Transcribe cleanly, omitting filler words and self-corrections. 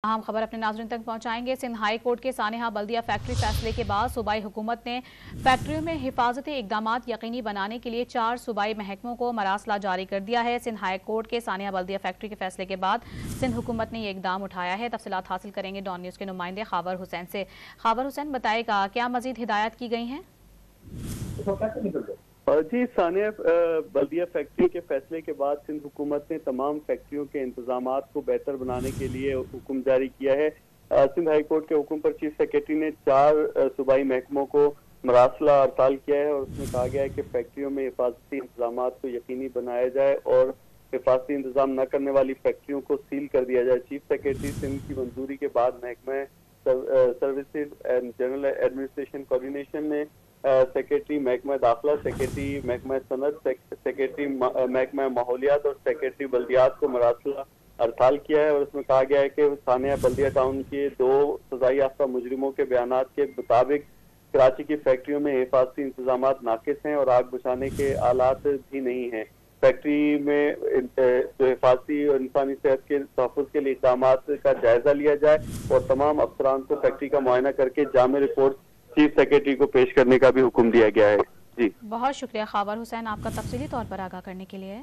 अहम खबर अपने नाज़रीन तक पहुंचाएंगे। सिंध हाई कोर्ट के सानेहा बल्दिया फैक्ट्री फैसले के बाद सूबाई हुकूमत ने फैक्ट्रियों में हिफाजती इकदामात यकीनी बनाने के लिए 4 सूबाई महकमों को मरासला जारी कर दिया है। सिंध हाई कोर्ट के सानेहा बल्दिया फैक्ट्री के फैसले के बाद सिंध हुकूमत ने यह इकदाम उठाया है। तफसीलात हासिल करेंगे डॉन न्यूज़ के नुमाइंदे खावर हुसैन से। खावर हुसैन, बताएगा क्या मजीद हिदायत की गई हैं? जी, सानिया बल्दिया फैक्ट्री के फैसले के बाद सिंध हुकूमत ने तमाम फैक्ट्रियों के इंतजामात को बेहतर बनाने के लिए हुक्म जारी किया है। सिंध हाई कोर्ट के हुक्म पर चीफ सेक्रेटरी ने 4 सूबाई महकमों को मरासला हड़ताल किया है और उसमें कहा गया है कि फैक्ट्रियों में हिफाजती इंतजामात को यकीनी बनाया जाए और हिफाजती इंतजाम न करने वाली फैक्ट्रियों को सील कर दिया जाए। चीफ सेक्रेटरी सिंध की मंजूरी के बाद महकमा services and general administration coordination ने सेक्रेटरी महकमा दाखिला, सेक्रेटरी महकमा सनत, सेक्रेटरी महकमा माहौलियात और सेक्रेटरी बल्दियात को मरासला हड़ताल किया है और उसमें कहा गया है कि सानिया बल्दिया टाउन के 2 सजाई याफ्ता मुजरिमों के बयानात के मुताबिक कराची की फैक्ट्रियों में हिफाजती इंतजामात नाकिस हैं और आग बुझाने के आलात भी नहीं हैं। फैक्ट्री में जो हिफाजती और इंसानी सेहत के तहफ़्फ़ुज़ के लिए इक़दामात का जायजा लिया जाए और तमाम अफसरान को फैक्ट्री का मुआयना करके जामे रिपोर्ट चीफ सेक्रेटरी को पेश करने का भी हुक्म दिया गया है। जी, बहुत शुक्रिया खावर हुसैन आपका तफसीली तौर पर आगाह करने के लिए।